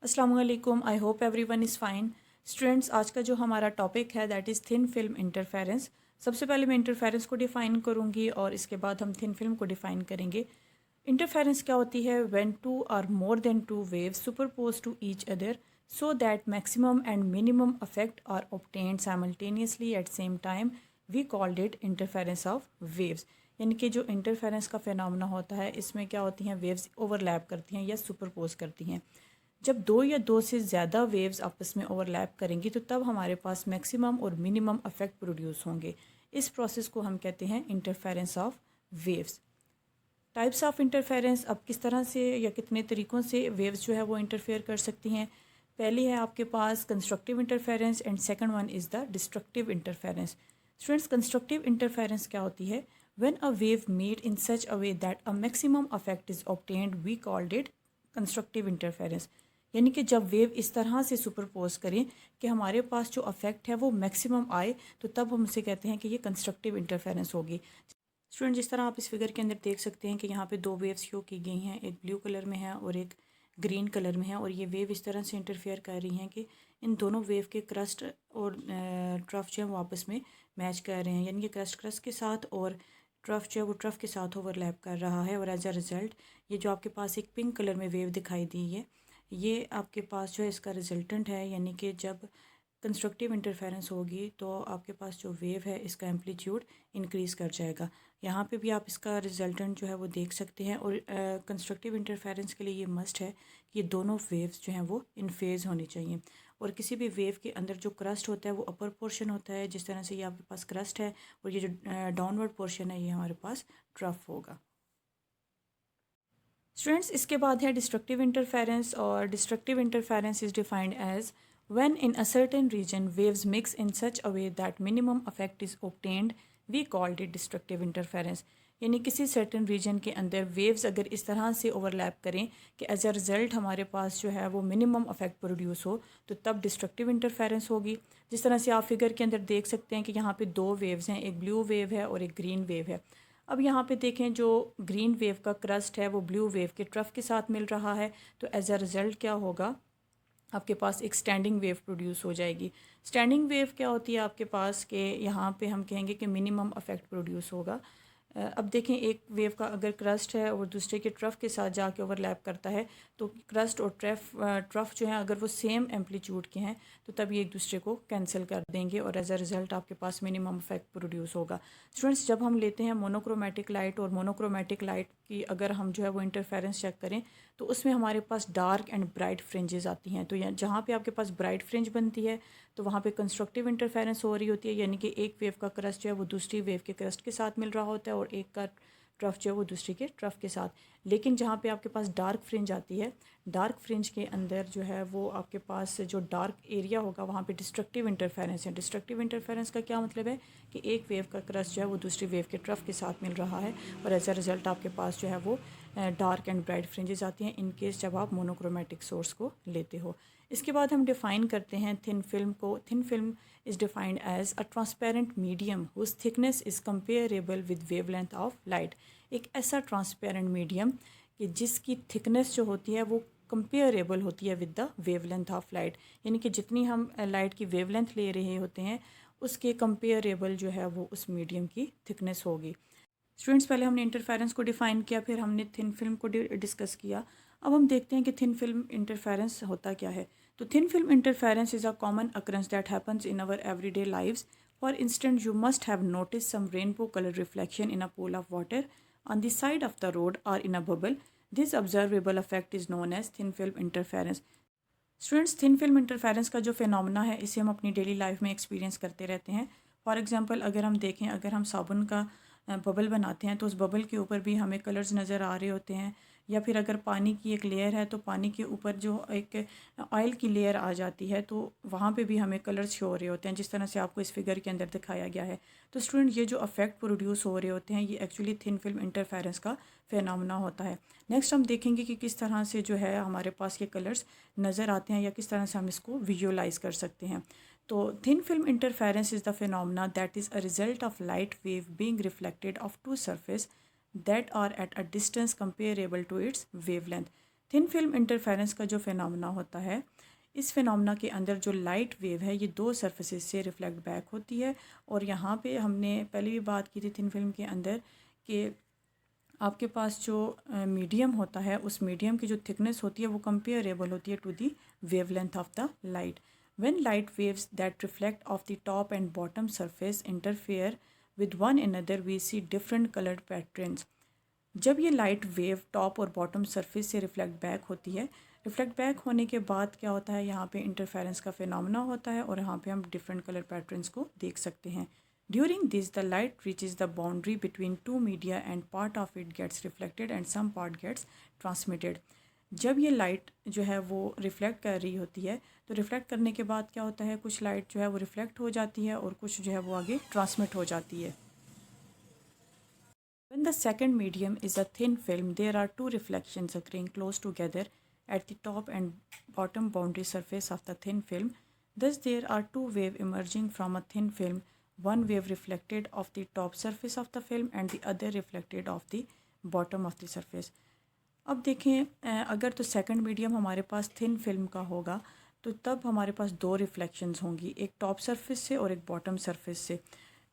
अस्सलाम वालेकुम। I hope everyone is fine. Students, आज का जो हमारा टॉपिक है that is thin film interference. सबसे पहले मैं इंटरफेरेंस को डिफ़ाइन करूँगी और इसके बाद हम थिन फिल्म को डिफ़ाइन करेंगे। इंटरफेरेंस क्या होती है? When two or more than two waves superpose to each other so that maximum and minimum effect are obtained simultaneously at same time, we called it interference of waves. यानी कि जो interference का phenomena होता है, इसमें क्या होती हैं, वेव्स ओवरलैप करती हैं या सुपरपोज करती हैं। जब दो या दो से ज़्यादा वेव्स आपस में ओवरलैप करेंगी तो तब हमारे पास मैक्सिमम और मिनिमम इफेक्ट प्रोड्यूस होंगे। इस प्रोसेस को हम कहते हैं interference of waves. Types of interference, अब किस तरह से या कितने तरीक़ों से वेव्स जो है वो इंटरफेयर कर सकती हैं। पहली है आपके पास constructive interference and second one is the destructive interference. Students, constructive interference क्या होती है? When a wave made in such a way that a maximum effect is obtained, we called it constructive interference. यानी कि जब wave इस तरह से superpose करें कि हमारे पास जो अफेक्ट है वो मैक्सिमम आए, तो तब हम उसे कहते हैं कि ये कंस्ट्रक्टिव इंटरफेरेंस होगी। स्टूडेंट, जिस तरह आप इस फिगर के अंदर देख सकते हैं कि यहाँ पे दो वेव्स शो की गई हैं, एक ब्लू कलर में है और एक ग्रीन कलर में है, और ये वेव इस तरह से इंटरफेयर कर रही हैं कि इन दोनों वेव के क्रस्ट और ट्रफ जो है वो आपस में मैच कर रहे हैं। यानी कि क्रस्ट क्रस्ट के साथ और ट्रफ जो है वो ट्रफ के साथ ओवरलैप कर रहा है, और एज अ रिज़ल्ट ये जो आपके पास एक पिंक कलर में वेव दिखाई दी है, ये आपके पास जो है इसका रिजल्टेंट है। यानी कि जब कंस्ट्रक्टिव इंटरफेरेंस होगी तो आपके पास जो वेव है इसका एम्पलीट्यूड इंक्रीज़ कर जाएगा। यहाँ पे भी आप इसका रिजल्टेंट जो है वो देख सकते हैं। और कंस्ट्रक्टिव इंटरफेरेंस के लिए ये मस्ट है कि ये दोनों वेव्स जो हैं वो इन फेज़ होनी चाहिए। और किसी भी वेव के अंदर जो क्रस्ट होता है वो अपर पोर्शन होता है, जिस तरह से ये आपके पास क्रस्ट है, और ये जो डाउनवर्ड पोर्शन है ये हमारे पास ट्रफ होगा। स्टूडेंट्स, इसके बाद है डिस्ट्रक्टिव इंटरफेरेंस, और destructive interference is defined as when in a certain region waves mix in such a way that minimum effect is obtained, we called it destructive interference. यानी किसी सर्टेन रीजन के अंदर waves अगर इस तरह से overlap करें कि एज अ रिज़ल्ट हमारे पास जो है वो मिनिमम इफेक्ट प्रोड्यूस हो, तो तब डिस्ट्रक्टिव इंटरफेरेंस होगी। जिस तरह से आप फिगर के अंदर देख सकते हैं कि यहाँ पे दो वेव्स हैं, एक ब्लू वेव है और एक ग्रीन वेव है। अब यहाँ पे देखें, जो ग्रीन वेव का क्रस्ट है वो ब्लू वेव के ट्रफ के साथ मिल रहा है, तो एज अ रिज़ल्ट क्या होगा, आपके पास एक स्टैंडिंग वेव प्रोड्यूस हो जाएगी। स्टैंडिंग वेव क्या होती है आपके पास के यहाँ पे हम कहेंगे कि मिनिमम इफेक्ट प्रोड्यूस होगा। अब देखें, एक वेव का अगर क्रस्ट है और दूसरे के ट्रफ के साथ जाके ओवरलैप करता है, तो क्रस्ट और ट्रफ जो है अगर वो सेम एम्पलीट्यूड के हैं तो तब ये एक दूसरे को कैंसिल कर देंगे, और एज अ रिज़ल्ट आपके पास मिनिमम इफेक्ट प्रोड्यूस होगा। स्टूडेंट्स, जब हम लेते हैं मोनोक्रोमेटिक लाइट, और मोनोक्रोमेटिक लाइट की अगर हम जो है वो इंटरफेरेंस चेक करें तो उसमें हमारे पास डार्क एंड ब्राइट फ्रिंजेस आती हैं। तो जहाँ पे आपके पास ब्राइट फ्रिंज बनती है तो वहाँ पे कंस्ट्रक्टिव इंटरफेरेंस हो रही होती है, यानी कि एक वेव का क्रस्ट जो है वो दूसरी वेव के क्रस्ट के साथ मिल रहा होता है, और एक का ट्रफ जो है वो दूसरी के ट्रफ के साथ। लेकिन जहाँ पे आपके पास डार्क फ्रिंज आती है, डार्क फ्रिंज के अंदर जो है वो आपके पास जो डार्क एरिया होगा वहाँ पे डिस्ट्रक्टिव इंटरफेरेंस है। डिस्ट्रक्टिव इंटरफेरेंस का क्या मतलब है कि एक वेव का क्रस्ट जो है वो दूसरी वेव के ट्रफ के साथ मिल रहा है, और एज अ रिज़ल्ट आपके पास जो है वो डार्क एंड ब्राइट फ्रिंजेस आती हैं इन केस जब आप मोनोक्रोमेटिक सोर्स को लेते हो। इसके बाद हम डिफ़ाइन करते हैं थिन फिल्म को। Thin film is defined as a transparent medium whose thickness is comparable with wavelength of light. एक ऐसा ट्रांसपेरेंट मीडियम कि जिसकी थिकनेस जो होती है वो कंपेरेबल होती है with the wavelength of light, यानी कि जितनी हम लाइट की वेवलेंथ ले रहे होते हैं उसके कंपेरेबल जो है वो उस मीडियम की थिकनेस होगी। स्टूडेंट्स, पहले हमने इंटरफेरेंस को डिफ़ाइन किया, फिर हमने थिन फिल्म को डिस्कस किया। अब हम देखते हैं कि थिन फिल्म इंटरफेरेंस होता क्या है। तो thin film interference is a common occurrence that happens in our everyday lives. For instant, you must have notice some rainbow colour reflection in a pool of water on the side of the road or in a bubble. This observable effect is known as thin film interference. Students, thin film interference का जो phenomena है इसे हम अपनी daily life में experience करते रहते हैं। फॉर एग्जांपल, अगर हम देखें, अगर हम साबुन का बबल बनाते हैं तो उस बबल के ऊपर भी हमें कलर्स नज़र आ रहे होते हैं, या फिर अगर पानी की एक लेयर है तो पानी के ऊपर जो एक ऑयल की लेयर आ जाती है तो वहाँ पे भी हमें कलर्स शो हो रहे होते हैं, जिस तरह से आपको इस फिगर के अंदर दिखाया गया है। तो स्टूडेंट, ये जो अफेक्ट प्रोड्यूस हो रहे होते हैं ये एक्चुअली थिन फिल्म इंटरफेरेंस का फिनोमेना होता है। नेक्स्ट हम देखेंगे कि किस तरह से जो है हमारे पास ये कलर्स नज़र आते हैं या किस तरह से हम इसको विजुअलाइज कर सकते हैं। तो thin film interference is the phenomena that is a result of light wave being reflected off two surface that are at a distance comparable to its wavelength. Thin film interference का जो phenomena होता है, इस phenomena के अंदर जो light wave है ये दो सरफेसेस से रिफ्लेक्ट बैक होती है। और यहाँ पे हमने पहले भी बात की थी थिन फिल्म के अंदर कि आपके पास जो मीडियम होता है उस मीडियम की जो थिकनेस होती है वो कंपेरेबल होती है to the wavelength of the light. When light waves that reflect off the top and bottom surface interfere with one another we see different coloured patterns. जब ये लाइट वेव टॉप और bottom surface से reflect back होती है, reflect back होने के बाद क्या होता है, यहाँ पे इंटरफेरेंस का फिनोमेना होता है और यहाँ पे हम डिफरेंट कलर पैटर्न्स को देख सकते हैं। During this the light reaches the boundary between two media and part of it gets reflected and some part gets transmitted. जब ये लाइट जो है वो रिफ्लेक्ट कर रही होती है तो रिफ्लेक्ट करने के बाद क्या होता है, कुछ लाइट जो है वो रिफ्लेक्ट हो जाती है और कुछ जो है वो आगे ट्रांसमिट हो जाती है। When the second medium is a thin film, there are two reflections occurring close together at the top and bottom boundary surface of the thin film. Thus, there are two waves emerging from a thin film, one wave reflected off the top surface of the film and the other reflected off the bottom of the surface. अब देखें, अगर तो second medium हमारे पास thin film का होगा तो तब हमारे पास दो रिफ्लेक्शंस होंगी, एक टॉप सरफेस से और एक बॉटम सरफेस से।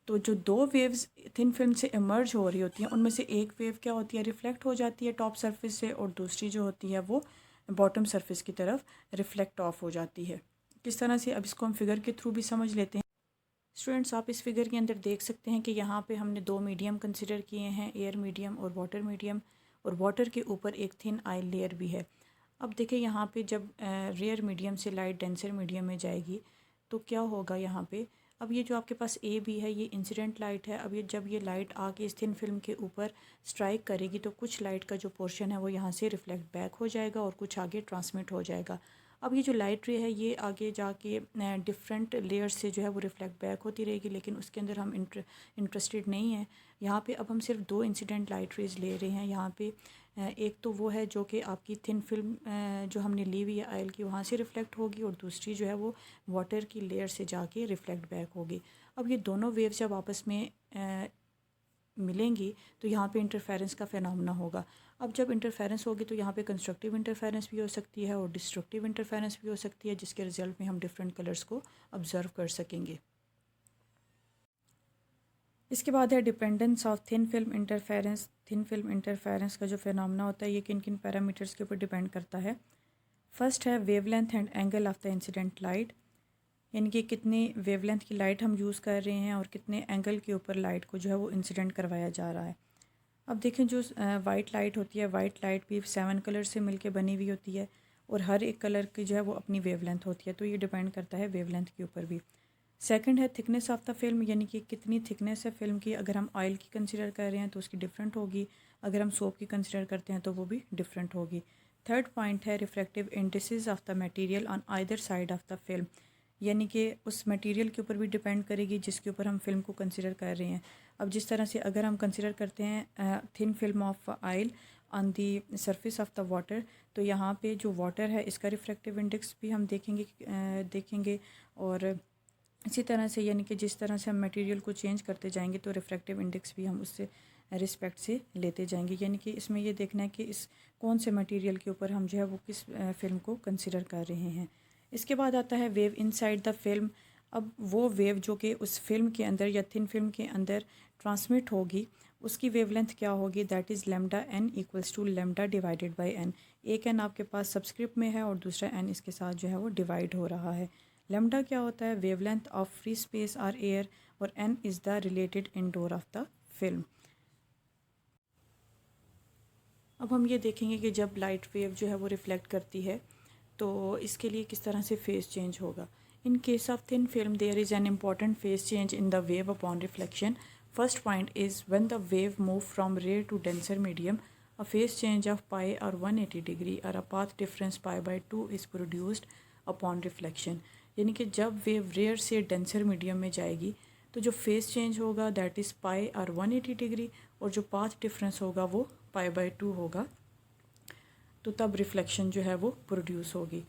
तो जो दो वेव्स थिन फिल्म से इमर्ज हो रही होती हैं उनमें से एक वेव क्या होती है, रिफ्लेक्ट हो जाती है टॉप सरफेस से और दूसरी जो होती है वो बॉटम सरफेस की तरफ रिफ्लेक्ट ऑफ हो जाती है। किस तरह से, अब इसको हम फिगर के थ्रू भी समझ लेते हैं। स्टूडेंट्स, आप इस फिगर के अंदर देख सकते हैं कि यहाँ पे हमने दो मीडियम कंसिडर किए हैं, एयर मीडियम और वाटर मीडियम, और वाटर के ऊपर एक थिन आइल लेयर भी है। अब देखिए यहाँ पे जब रेयर मीडियम से लाइट डेंसर मीडियम में जाएगी तो क्या होगा यहाँ पे, अब ये जो आपके पास ए बी है ये इंसिडेंट लाइट है। अब ये जब ये लाइट आके इस थिन फिल्म के ऊपर स्ट्राइक करेगी तो कुछ लाइट का जो पोर्शन है वो यहाँ से रिफ्लेक्ट बैक हो जाएगा और कुछ आगे ट्रांसमिट हो जाएगा। अब ये जो लाइट रे है ये आगे जाके डिफरेंट लेयर्स से जो है वो रिफ्लेक्ट बैक होती रहेगी, लेकिन उसके अंदर हम इंटरेस्टेड नहीं हैं। यहाँ पे अब हम सिर्फ दो इंसिडेंट लाइट रेज ले रहे हैं। यहाँ पे एक तो वो है जो कि आपकी थिन फिल्म जो हमने ली हुई है आयल की वहाँ से रिफ्लेक्ट होगी, और दूसरी जो है वो वाटर की लेयर से जाके रिफ्लेक्ट बैक होगी। अब ये दोनों वेव्स जब आपस में मिलेंगी तो यहाँ पे इंटरफेरेंस का फिनोमेना होगा। अब जब इंटरफेरेंस होगी तो यहाँ पे कंस्ट्रक्टिव इंटरफेरेंस भी हो सकती है और डिस्ट्रक्टिव इंटरफेरेंस भी हो सकती है, जिसके रिजल्ट में हम डिफरेंट कलर्स को ऑब्जर्व कर सकेंगे। इसके बाद है dependence of thin film interference. Thin film interference का जो फिनोमेना होता है ये किन किन पैरामीटर्स के ऊपर डिपेंड करता है। फर्स्ट है wavelength and angle of the incident light, यानी कि कितनी वेवलेंथ की लाइट हम यूज़ कर रहे हैं और कितने एंगल के ऊपर लाइट को जो है वो इंसिडेंट करवाया जा रहा है। अब देखें जो वाइट लाइट होती है, वाइट लाइट भी 7 कलर से मिलके बनी हुई होती है और हर एक कलर की जो है वो अपनी वेवलेंथ होती है, तो ये डिपेंड करता है वेवलेंथ के ऊपर भी। सेकंड है थिकनेस ऑफ द फिल्म, यानी कि कितनी थिकनेस है फिल्म की। अगर हम ऑयल की कंसिडर कर रहे हैं तो उसकी डिफरेंट होगी, अगर हम सोप की कंसिडर करते हैं तो वो भी डिफरेंट होगी। थर्ड पॉइंट है reflective indices of the material on either side of the film, यानी कि उस मटेरियल के ऊपर भी डिपेंड करेगी जिसके ऊपर हम फिल्म को कंसिडर कर रहे हैं। अब जिस तरह से अगर हम कंसिडर करते हैं thin film of oil on the surface of the water, तो यहाँ पे जो वाटर है इसका रिफ्लेक्टिव इंडेक्स भी हम देखेंगे और इसी तरह से, यानी कि जिस तरह से हम मटेरियल को चेंज करते जाएंगे तो रिफ्लेक्टिव इंडेक्स भी हम उससे रिस्पेक्ट से लेते जाएंगे। यानी कि इसमें ये देखना है कि इस कौन से मटेरियल के ऊपर हम जो है वो किस फिल्म को कंसिडर कर रहे हैं। इसके बाद आता है वेव इनसाइड द फिल्म। अब वो वेव जो कि उस फिल्म के अंदर या थिन फिल्म के अंदर ट्रांसमिट होगी उसकी वेवलेंथ क्या होगी, that is lambda n equals to lambda divided by n. एक एन आपके पास सबस्क्रिप्ट में है और दूसरा एन इसके साथ जो है वो डिवाइड हो रहा है। लेमडा क्या होता है, वेवलेंथ ऑफ फ्री स्पेस और एयर, और n is the related indoor of the film. अब हम ये देखेंगे कि जब लाइट वेव जो है वो रिफ्लेक्ट करती है तो इसके लिए किस तरह से फेस चेंज होगा। In case of thin film there is an important phase change in the wave upon reflection. First point is when the wave move from rare to denser medium, a phase change of pi or 180 degree or a path difference pi by 2 is produced upon reflection। यानी कि जब wave rare से denser medium में जाएगी तो जो face change होगा that is पाई और 180 डिग्री, और जो पाथ डिफरेंस होगा वो पाई बाई 2 होगा, तो तब रिफ्लेक्शन जो है वो प्रोड्यूस होगी।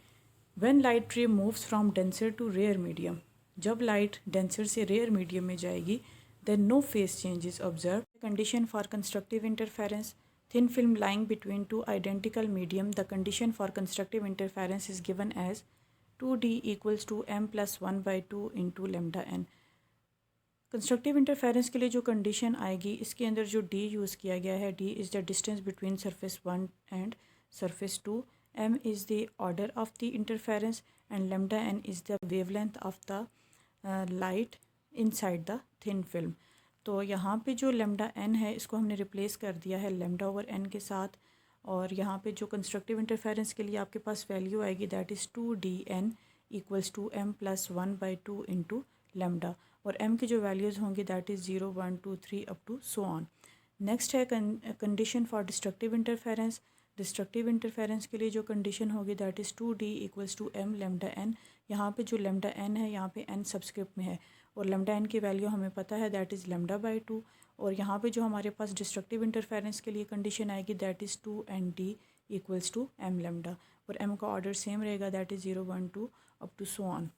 When light ray moves from denser to rare medium, जब लाइट डेंसर से रेयर मीडियम में जाएगी then no phase change is observe. Condition for constructive interference, thin film lying between two identical medium, the condition for constructive interference is given as 2d equals to m plus 1 by 2 into lambda n. Constructive interference के लिए जो condition आएगी, इसके अंदर जो D use किया गया है, D is the distance between surface 1 and surface 2, M is the order of the interference and lambda n is the wavelength of the light inside the thin film. तो यहाँ पे जो लैम्डा एन है इसको हमने रिप्लेस कर दिया है लैम्डा ओवर एन के साथ, और यहाँ पे जो कंस्ट्रक्टिव इंटरफेरेंस के लिए आपके पास वैल्यू आएगी that is 2dn equals to m plus 1 by 2 into lambda, और m की जो वैल्यूज़ होंगी that is 0 1 2 3 up to so on. Next है condition for destructive interference. Destructive interference के लिए जो कंडीशन होगी that is 2d equals to m lambda n. यहाँ पे जो लैम्डा n है यहाँ पे n सबस्क्रिप्ट में है, और लैम्डा n की वैल्यू हमें पता है दैट इज़ लैम्डा बाई 2. और यहाँ पे जो हमारे पास डिस्ट्रक्टिव इंटरफेरेंस के लिए कंडीशन आएगी that is 2nd equals to m lambda, और m का ऑर्डर सेम रहेगा that is 0 1 2 up to so on.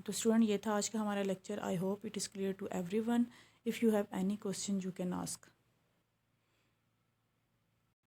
तो स्टूडेंट ये था आज का हमारा lecture. I hope it is clear to everyone. If you have any question you can ask.